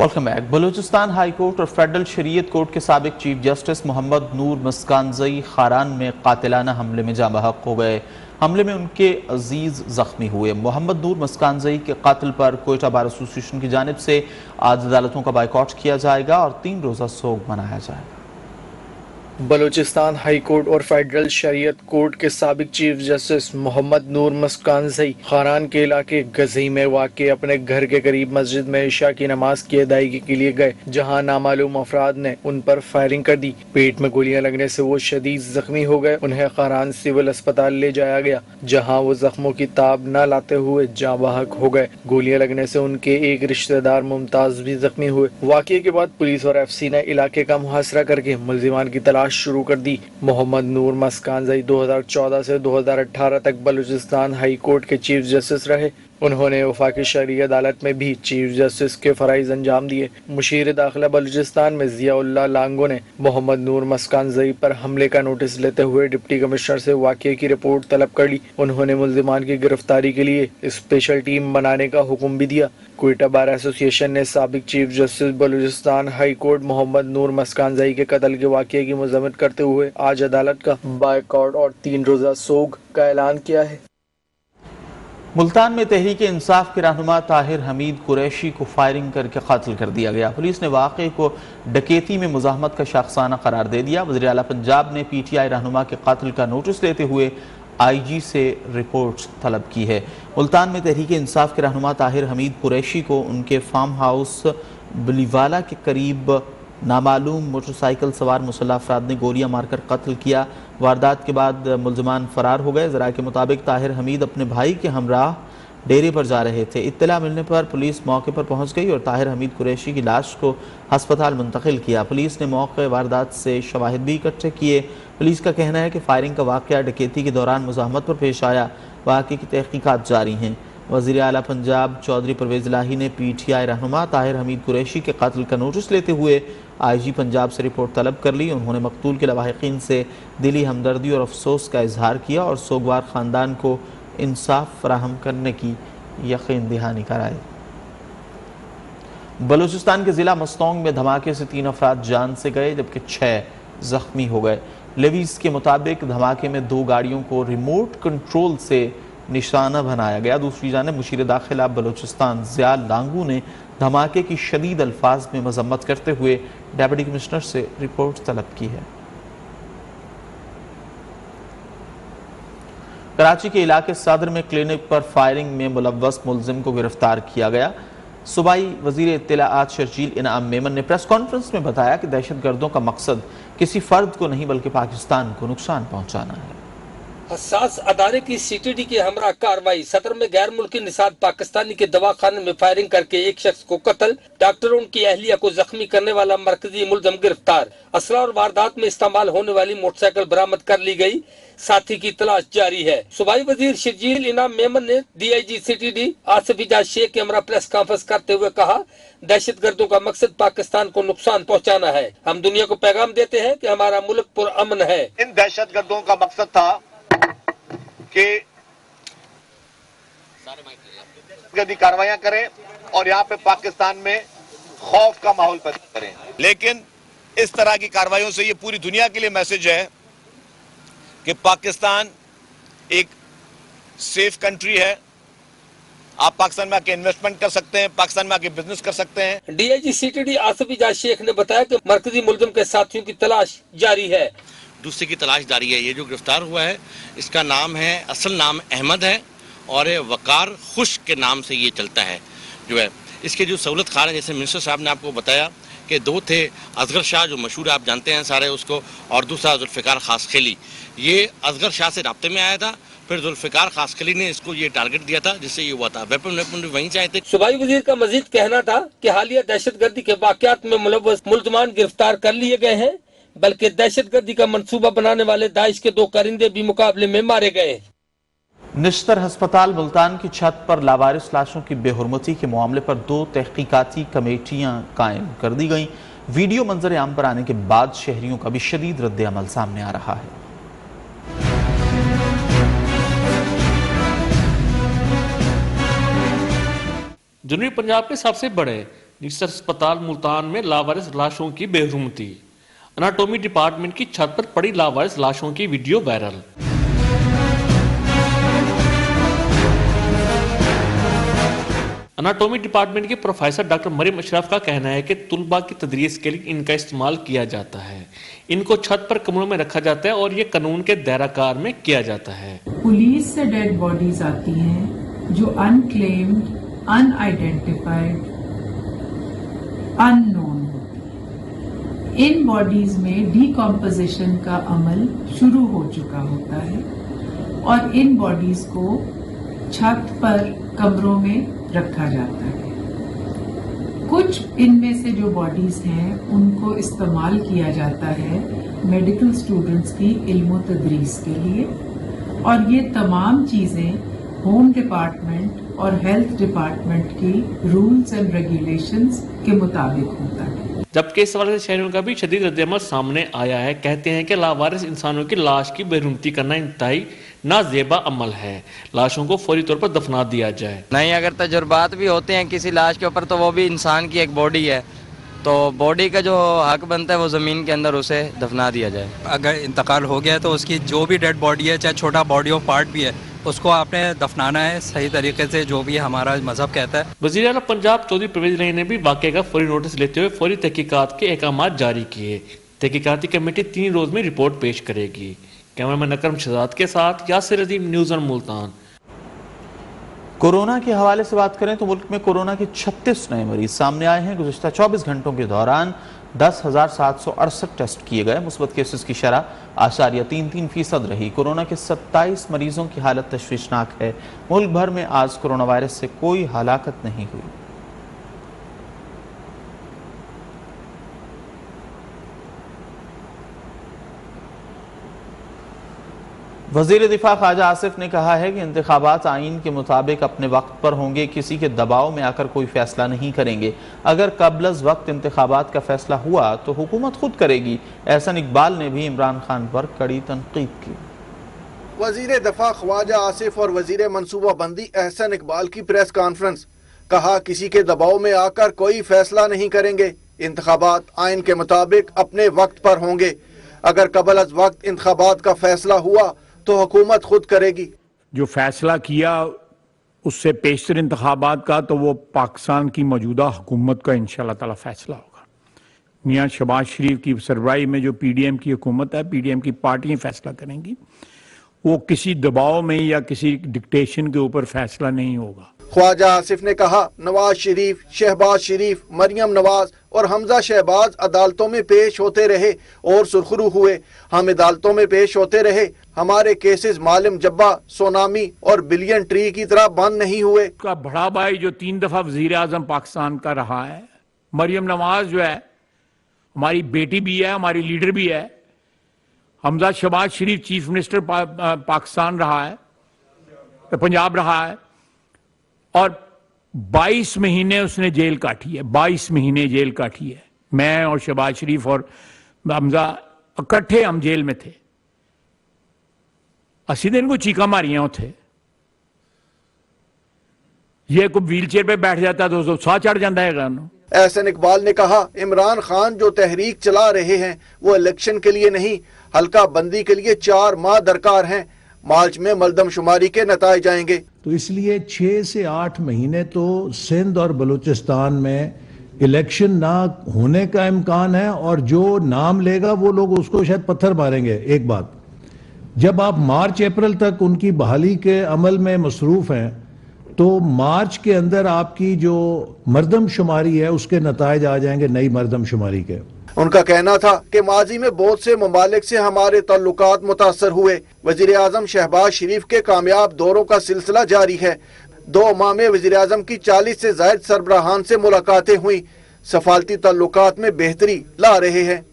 Welcome back. Balochistan high court और federal शरीयत court के साबिक चीफ जस्टिस मोहम्मद नूर मस्कानज़ई खारान में कातिलाना हमले में जाँ बहक हो गए। हमले में उनके अजीज जख्मी हुए। मोहम्मद नूर मस्कानज़ई के कत्ल पर कोयटा बार एसोसिएशन की जानिब से आज अदालतों का बाइकआउट किया जाएगा और 3 रोज़ा सोग मनाया जाएगा। बलूचिस्तान हाई कोर्ट और फेडरल शरीयत कोर्ट के साबिक चीफ जस्टिस मोहम्मद नूर मस्कानज़ई खारान के इलाके गज़ई में वाक़ अपने घर के करीब मस्जिद में इशा की नमाज की अदायगी के लिए गए, जहां नामालूम अफराद ने उन पर फायरिंग कर दी। पेट में गोलियां लगने से वो शदीद जख्मी हो गए। उन्हें खारान सिविल अस्पताल ले जाया गया, जहाँ वो जख्मों की ताब न लाते हुए जाँ बहक हो गए। गोलियां लगने से उनके एक रिश्तेदार मुमताज भी जख्मी हुए। वाक़े के बाद पुलिस और FC ने इलाके का मुहासरा करके मुल्जिमान की तलाश शुरू कर दी। मोहम्मद नूर मस्कानज़ई 2014 से 2018 तक बलूचिस्तान हाई कोर्ट के चीफ जस्टिस रहे। उन्होंने वफाकी शरई अदालत में भी चीफ जस्टिस के फराइज अंजाम दिए। मुशीर दाखिला बलूचिस्तान में ज़ियाउल्लाह लांगो ने मोहम्मद नूर मस्कानज़ई पर हमले का नोटिस लेते हुए डिप्टी कमिश्नर से वाक़े की रिपोर्ट तलब कर ली। उन्होंने मुल्जिमान की गिरफ्तारी के लिए स्पेशल टीम बनाने का हुक्म भी दिया। कोयटा बार एसोसिएशन ने साबिक chief justice Balochistan high court Mohammad Noor Muskanzai के कत्ल के वाक़े की मज़म्मत करते हुए आज अदालत का बाइकआउट और 3 रोज़ा सोग का ऐलान किया है। मुल्तान में तहरीक इंसाफ के रहनुमा ताहिर हमीद कुरैशी को फायरिंग करके कत्ल कर दिया गया। पुलिस ने वाक़े को डकैती में मुज़ाहमत का शाखसाना करार दे दिया। वज़ीर आला पंजाब ने PTI रहनुमा के कत्ल का नोटिस लेते हुए IG से रिपोर्ट तलब की है। मुल्तान में तहरीक इंसाफ के रहनुमा ताहिर हमीद कुरैशी को उनके फार्म हाउस बलीवाला के करीब नामालूम मोटरसाइकिल सवार मुसल्लह अफराद ने गोलियां मारकर कत्ल किया। वारदात के बाद मुल्ज़िमान फरार हो गए। ज़राए के मुताबिक ताहिर हमीद अपने भाई के हमराह डेरे पर जा रहे थे। इत्तला मिलने पर पुलिस मौके पर पहुंच गई और ताहिर हमीद कुरैशी की लाश को हस्पताल मुंतकिल किया। पुलिस ने मौके वारदात से शवाहिद भी इकट्ठे किए। पुलिस का कहना है कि फायरिंग का वाक़या डकैती के दौरान मुज़ाहमत पर पेश आया। वाक़े की तहक़ीक़ात जारी हैं। वज़ीर आला पंजाब चौधरी परवेज़ इलाही ने PTI रहनुमा ताहिर हमीद कुरैशी के कत्ल का नोटिस लेते हुए IG पंजाब से रिपोर्ट तलब कर ली। उन्होंने मकतूल के लवाहिकीन से दिली हमदर्दी और अफसोस का इजहार किया और सोगवार ख़ानदान को इंसाफ फराहम करने की यकीन दहानी कराई। बलूचिस्तान के ज़िला मस्तोंग में धमाके से 3 अफराद जान से गए जबकि 6 जख्मी हो गए। लेवीज़ के मुताबिक धमाके में 2 गाड़ियों को रिमोट कंट्रोल से निशाना बनाया गया। दूसरी जानिब मुशीर दाखिला बलूचिस्तान ज़िया लांगू ने धमाके की शदीद अल्फाज में मजम्मत करते हुए डिप्टी कमिश्नर से रिपोर्ट तलब की है। कराची के इलाके सदर में क्लिनिक पर फायरिंग में मुलव्वस मुल्जिम को गिरफ्तार किया गया। सूबाई वजीर इत्तलाआत शर्जील इनाम मेमन ने प्रेस कॉन्फ्रेंस में बताया कि दहशतगर्दों का मकसद किसी फर्द को नहीं बल्कि पाकिस्तान को नुकसान पहुंचाना है। हसास अदारे की CTD की हमरा कार्रवाई सदर में गैर मुल्की निसाद पाकिस्तानी के दवाखाने में फायरिंग करके एक शख्स को कत्ल, डॉक्टरों उनकी अहलिया को जख्मी करने वाला मरकजी मुल्ज़िम गिरफ्तार। असला और वारदात में इस्तेमाल होने वाली मोटरसाइकिल बरामद कर ली गई, साथी की तलाश जारी है। सूबाई वजीर शर्जील इनाम मेमन ने DIG CTD आसिफ इजाज शेख के हमरा प्रेस कॉन्फ्रेंस करते हुए कहा, दहशतगर्दों का मकसद पाकिस्तान को नुकसान पहुँचाना है। हम दुनिया को पैगाम देते हैं कि हमारा मुल्क पुरअमन है। इन दहशतगर्दों का मकसद था कि कार्रवाइयां करें और यहाँ पे पाकिस्तान में खौफ का माहौल पैदा करें। लेकिन इस तरह की कार्रवाइयों से ये पूरी दुनिया के लिए मैसेज है कि पाकिस्तान एक सेफ कंट्री है। आप पाकिस्तान में आके इन्वेस्टमेंट कर सकते हैं, पाकिस्तान में आके बिजनेस कर सकते हैं। DIG CTD आसिफ इजाज शेख ने बताया कि मरकजी मुल्ज़िम के साथियों की तलाश जारी है। दूसरे की तलाश जारी है। ये जो गिरफ्तार हुआ है इसका नाम है, असल नाम अहमद है और वकार खुश के नाम से ये चलता है। जो है इसके जो सहूलत खार है, जैसे मिनिस्टर साहब ने आपको बताया कि 2 थे, असगर शाह जो मशहूर आप जानते हैं सारे उसको, और दूसरा जुल्फ़िकार खासखेली। ये असगर शाह से राब्ते में आया था, फिर जुल्फ़िकार खासखेली ने इसको ये टारगेट दिया था जिससे ये हुआ था। वेपन भी वहीं से आए थे। सूबाई वजीर का मजीद कहना था कि हालिया दहशतगर्दी के वाक़यात में मुलव्वस मुल्ज़िमान गिरफ्तार कर लिए गए हैं, बल्कि दहशतगर्दी का मंसूबा बनाने वाले दाइश के 2 कारिंदे भी मुकाबले में मारे गए। निश्तर हस्पताल मुल्तान की छत पर लावारिस लाशों की बेहुरमती के मामले पर 2 तहकीकाती कमेटियां कायम कर दी गईं। वीडियो मंजर आम पर आने के बाद शहरियों का भी शदीद रद्द अमल सामने आ रहा है। जनूबी पंजाब के सबसे बड़े निक्सर अस्पताल मुल्तान में लावारिस लाशों की बेरहमती। एनाटॉमी डिपार्टमेंट की छत पर पड़ी लावारिस लाशों की वीडियो वायरल। एनाटॉमी डिपार्टमेंट के प्रोफेसर डॉक्टर मरियम अशरफ का कहना है कि तुलबा की तदरीस के लिए इनका इस्तेमाल किया जाता है। इनको छत पर कमरों में रखा जाता है और ये कानून के दायराकार में किया जाता है। पुलिस से डेड बॉडीज आती हैं जो अनक्लेम्ड, अनआइडेंटिफाइड, अननोन होती। इन बॉडीज में डिकम्पोजिशन का अमल शुरू हो चुका होता है और इन बॉडीज को छत पर कमरों में रखा जाता है। कुछ इनमें से जो बॉडीज हैं उनको इस्तेमाल किया जाता है मेडिकल स्टूडेंट्स की इल्म तदरीस के लिए और ये तमाम चीजें होम डिपार्टमेंट और हेल्थ डिपार्टमेंट की रूल्स एंड रेगुलेशंस के मुताबिक होता है। जबकि इस हवाले से शहरियों का भी शदीद रद्द-ए-अमल सामने आया है। कहते हैं कि लावारिस इंसानों की लाश की बेरुमती करना इंतहाई नाजेबा अमल है। लाशों को फौरी तौर पर दफना दिया जाए। नहीं, अगर तजुर्बात भी होते हैं किसी लाश के ऊपर तो वो भी इंसान की एक बॉडी है, तो बॉडी का जो हक बनता है वो ज़मीन के अंदर उसे दफना दिया जाए। अगर इंतकाल हो गया है तो उसकी जो भी डेड बॉडी है, चाहे छोटा बॉडी ऑफ पार्ट भी है, उसको आपने दफनाना है सही तरीके से, जो भी हमारा मजहब कहता है। वज़ीर आला पंजाब चौधरी परवेज इलाही ने भी वाक़े का फौरी नोटिस लेते हुए फौरी तहकीकात के अहकाम जारी किए। तहकीकाती कमेटी 3 रोज में रिपोर्ट पेश करेगी। कैमरामैन अकरम शहजाद के साथ यासिर अजीम, न्यूज़ ऑन मुल्तान। कोरोना के हवाले से बात करें तो मुल्क में कोरोना के 36 नए मरीज सामने आए हैं। गुज़िश्ता 24 घंटों के दौरान 10,768 टेस्ट किए गए। मुस्बत केसेस की शरह 8.33% रही। कोरोना के 27 मरीजों की हालत तशवीशनाक है। मुल्क भर में आज कोरोना वायरस से कोई हलाकत नहीं हुई। वज़ीर दिफा ख्वाजा आसिफ ने कहा है कि इंतखाबात आइन के मुताबिक अपने वक्त पर होंगे, किसी के दबाव में आकर कोई फैसला नहीं करेंगे। अगर कबल वक्त इंतखाबात का फैसला हुआ तो हुकूमत खुद करेगी। एहसन इकबाल ने भी इमरान खान पर कड़ी तनकीद की। वज़ीर दिफा ख्वाजा आसिफ और वज़ीर मनसूबा बंदी एहसन इकबाल की प्रेस कॉन्फ्रेंस। कहा, किसी के दबाव में आकर कोई फैसला नहीं करेंगे। इंतखाबात आइन के मुताबिक अपने वक्त पर होंगे। अगर कबल वक्त इंतखाबात का फैसला हुआ तो हुकूमत खुद करेगी। जो फैसला किया उससे पेशतर इंतखाबात का तो वो पाकिस्तान की मौजूदा हुकूमत का इंशाअल्लाह ताला फैसला होगा। मियाँ शहबाज शरीफ की सरबराही में जो PDM की हुकूमत है, PDM की पार्टियां फैसला करेंगी। वो किसी दबाव में या किसी डिक्टेशन के ऊपर फैसला नहीं होगा। ख्वाजा आसिफ ने कहा, नवाज शरीफ, शहबाज शरीफ, मरियम नवाज और हमजा शहबाज अदालतों में पेश होते रहे और सुरखरू हुए। हम अदालतों में पेश होते रहे। हमारे केसेस मालिम जब्बा, सोनामी और बिलियन ट्री की तरह बंद नहीं हुए। का बड़ा भाई जो 3 दफा वजीर आजम पाकिस्तान का रहा है, मरियम नवाज जो है हमारी बेटी भी है, हमारी लीडर भी है। हमजा शहबाज शरीफ चीफ मिनिस्टर पाकिस्तान रहा है, पंजाब रहा है और 22 महीने उसने जेल काटी है। 22 महीने जेल काटी है। मैं और शहबाज शरीफ और हमजा इकट्ठे हम जेल में थे। 80 दिन को चीका मारियां थे। ये कोई व्हील चेयर पे बैठ जाता तो साह चढ़ जाता है। एहसन इकबाल ने कहा, इमरान खान जो तहरीक चला रहे हैं वो इलेक्शन के लिए नहीं, हल्का बंदी के लिए 4 माह दरकार हैं। मार्च में मलदम शुमारी के नताइज आएंगे। तो इसलिए 6 से 8 महीने तो सिंध और बलूचिस्तान में इलेक्शन ना होने का इम्कान है और जो नाम लेगा वो लोग उसको शायद पत्थर मारेंगे। एक बात, जब आप मार्च अप्रैल तक उनकी बहाली के अमल में मसरूफ हैं तो मार्च के अंदर आपकी जो मर्दम शुमारी है उसके नताइज आ जाएंगे नई मर्दम शुमारी के। उनका कहना था कि माजी में बहुत से ममालिक से हमारे ताल्लुकात मुतासर हुए। वजीर आजम शहबाज शरीफ के कामयाब दौरों का सिलसिला जारी है। 2 माह में वजीर आजम की 40 से ज्यादा सरबराहान से मुलाकातें हुई। सफालती ताल्लुकात में बेहतरी ला रहे हैं।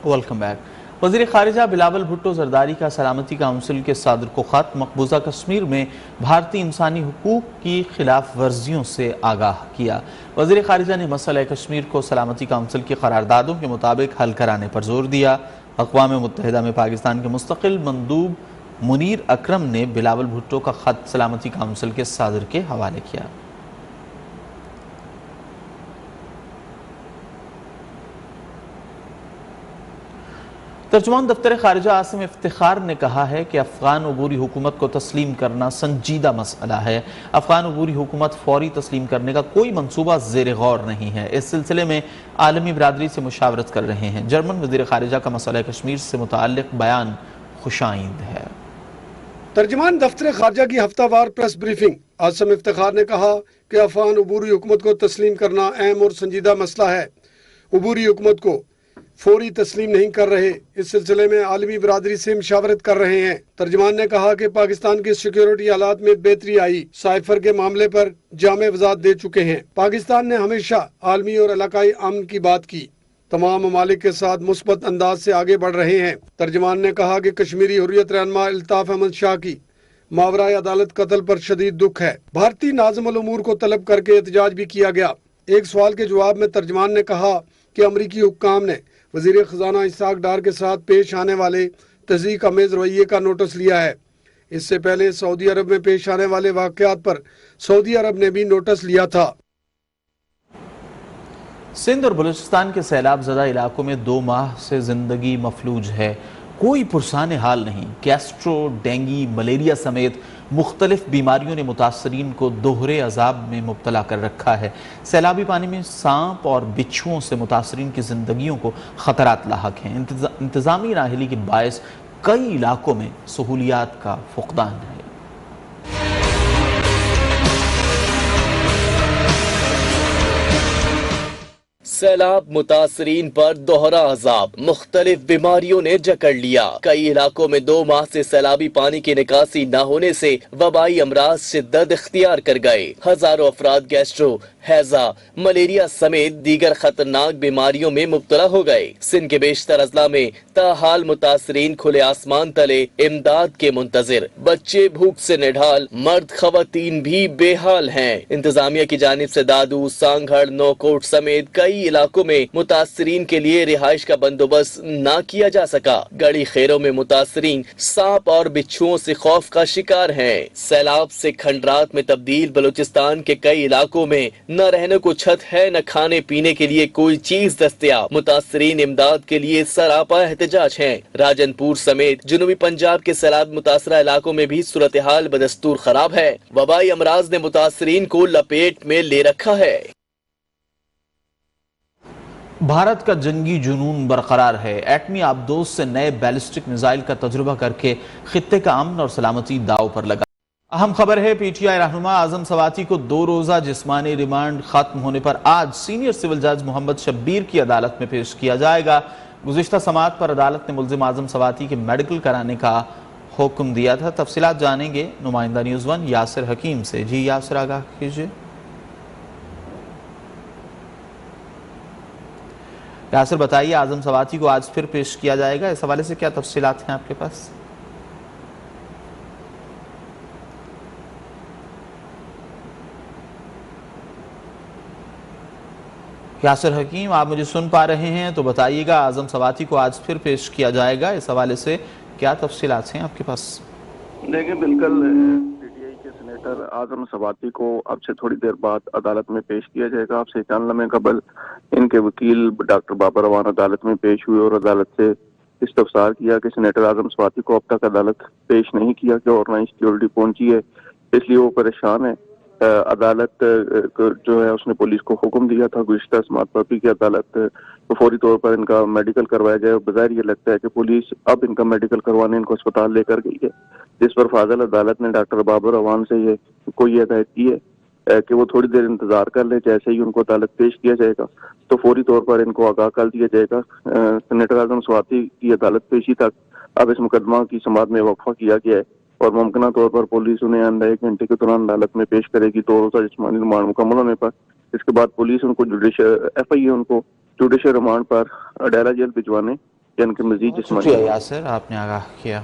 Welcome back. वज़ीर ख़ारिजा बिलावल भुट्टो ज़रदारी का सलामती काउंसिल के सादर को ख़त। मकबूजा कश्मीर में भारतीय इंसानी हुकूक की खिलाफ वर्जियों से आगाह किया। वज़ीर ख़ारिजा ने मसला कश्मीर को सलामती काउंसिल की करारदादों के मुताबिक हल कराने पर जोर दिया। अक़वाम मुत्तहिदा में पाकिस्तान के मुस्तक़िल मंदूब मुनीर अकरम ने बिलावल भुट्टो का ख़त सलामती काउंसिल के सादर के हवाले किया। ترجمان دفتر خارجہ عاصم افتخار نے کہا ہے کہ افغان عبوری حکومت کو تسلیم کرنا سنجیدہ مسئلہ ہے. افغان عبوری حکومت فوری تسلیم کرنے کا کوئی منصوبہ زیر غور نہیں ہے. اس سلسلے میں عالمی برادری سے مشاورت کر رہے ہیں. جرمن وزیر خارجہ کا مسئلہ کشمیر سے متعلق بیان خوشائند ہے. ترجمان دفتر خارجہ کی ہفتہ وار پریس بریفنگ. عاصم افتخار نے کہا کہ افغان عبوری حکومت کو تسلیم کرنا اہم اور سنجیدہ مسئلہ ہے. عبوری حکومت کو فوری تسلیم نہیں کر رہے. اس سلسلے میں عالمی برادری سے مشاورت کر رہے ہیں. ترجمان نے کہا کہ پاکستان کے سیکیورٹی حالات میں بہتری آئی. سائفر کے معاملے پر جامع وضاحت دے چکے ہیں. پاکستان نے ہمیشہ عالمی اور علاقائی امن کی بات کی. تمام ممالک کے ساتھ مثبت انداز سے آگے بڑھ رہے ہیں. ترجمان نے کہا کہ کشمیری حریت رہنما الطاف احمد شاہ کی ماورائے عدالت قتل پر شدید دکھ ہے. بھارتی ناظم الامور کو طلب کر کے احتجاج بھی کیا گیا. ایک سوال کے جواب میں ترجمان نے کہا کہ امریکی حکام نے وزیر خزانہ اسحاق ڈار کے ساتھ پیش آنے والے تضحیک آمیز رویے کا نوٹس لیا ہے. اس سے پہلے سعودی عرب میں پیش آنے والے واقعات پر سعودی عرب نے بھی نوٹس لیا تھا. سندھ اور بلوچستان کے سیلاب زدہ علاقوں میں 2 ماہ سے زندگی مفلوج ہے. کوئی پرسان حال نہیں. گیسٹرو، ڈینگی، ملیریا سمیت مختلف بیماریوں نے متاثرین کو دوہرے عذاب میں مبتلا کر رکھا ہے. سیلابی پانی میں سانپ اور بچھوؤں سے متاثرین کی زندگیوں کو خطرات لاحق ہیں. انتظامی نااہلی کے باعث کئی علاقوں میں سہولیات کا فقدان ہے. سیلاب متاثرین پر دوہرا عذاب. مختلف بیماریوں نے جکڑ لیا. کئی علاقوں میں 2 ماہ سے سیلابی پانی کی نکاسی نہ ہونے سے وبائی امراض شدت اختیار کر گئے. ہزاروں افراد گیسٹرو، ہیضہ، ملیریا سمیت دیگر خطرناک بیماریوں میں مبتلا ہو گئے. سندھ کے بیشتر اضلاع میں تاحال متاثرین کھلے آسمان تلے امداد کے منتظر. بچے بھوک سے نڈھال، مرد خواتین بھی بے حال ہیں. انتظامیہ کی جانب سے دادو، سانگھڑ، نوکوٹ سمیت کئی علاقوں میں متاثرین کے لیے رہائش کا بندوبست نہ کیا جا سکا. گڑی خیروں میں متاثرین سانپ اور بچھوؤں سے خوف کا شکار ہیں. سیلاب سے کھنڈرات میں تبدیل بلوچستان کے کئی علاقوں میں نہ رہنے کو چھت ہے، نہ کھانے پینے کے لیے کوئی چیز دستیاب. متاثرین امداد کے لیے سراپا احتجاج ہیں. راجن پور سمیت جنوبی پنجاب کے سیلاب متاثرہ علاقوں میں بھی صورتحال بدستور خراب ہے. وبائی امراض نے متاثرین کو لپیٹ میں لے رکھا ہے. بھارت کا جنگی جنون برقرار ہے. ایٹمی آبدوز سے نئے بیلسٹک میزائل کا تجربہ کر کے خطے کا امن اور سلامتی داؤ پر لگا. اہم خبر ہے پی ٹی آئی رہنما اعظم سواتی کو 2 روزہ جسمانی ریمانڈ ختم ہونے پر آج سینئر سول جج محمد شبیر کی عدالت میں پیش کیا جائے گا. گزشتہ سماعت پر عدالت نے ملزم اعظم سواتی کے میڈیکل کرانے کا حکم دیا تھا. تفصیلات جانیں گے نمائندہ نیوز 1 یاسر حکیم سے. جی یاسر، آگاہ کیجیے. یاسر بتائیے، اعظم سواتی کو آج پھر پیش کیا جائے گا، اس حوالے سے کیا تفصیلات ہیں آپ کے پاس؟ یاسر حکیم، آپ مجھے سن پا رہے ہیں تو بتائیے گا، اعظم سواتی کو آج پھر پیش کیا جائے گا، اس حوالے سے کیا تفصیلات ہیں آپ کے پاس؟ دیکھیں، بالکل پی ٹی آئی کے سینیٹر اعظم سواتی کو اب سے تھوڑی دیر بعد عدالت میں پیش کیا جائے گا. اب سے چند لمحے قبل ان کے وکیل ڈاکٹر بابر اعوان عدالت میں پیش ہوئے اور عدالت سے استفسار کیا کہ سینیٹر اعظم سواتی کو اب تک عدالت پیش نہیں کیا گیا اور نہ ہی سیکیورٹی پہنچی ہے، اس لیے وہ پریشان ہے. عدالت جو ہے اس نے پولیس کو حکم دیا تھا گزشتہ سماعت پر بھی کہ عدالت فوری طور پر ان کا میڈیکل کروایا جائے. بظاہر یہ لگتا ہے کہ پولیس اب ان کا میڈیکل کروانے ان کو اسپتال لے کر گئی ہے، جس پر فاضل عدالت نے ڈاکٹر بابر اعوان سے یہ ہدایت کی ہے کہ وہ تھوڑی دیر انتظار کر لے. جیسے ہی ان کو عدالت پیش کیا جائے گا تو فوری طور پر ان کو آگاہ کر دیا جائے گا. سینیٹر اعظم سواتی کی عدالت پیشی تک اب اس مقدمہ کی سماعت میں وقفہ کیا گیا ہے اور ممکنہ طور پر پولیس انہیں آئندہ 1 گھنٹے کے دوران عدالت میں پیش کرے گی 2 روزہ جسمانی ریمانڈ مکمل ہونے پر. اس کے بعد پولیس ان کو ایف آئی اے ان کو جوڈیشل ریمانڈ پر ڈیرہ جیل بھجوانے یا ان کے مزید جسمانی. یاسر، آپ نے آگاہ کیا.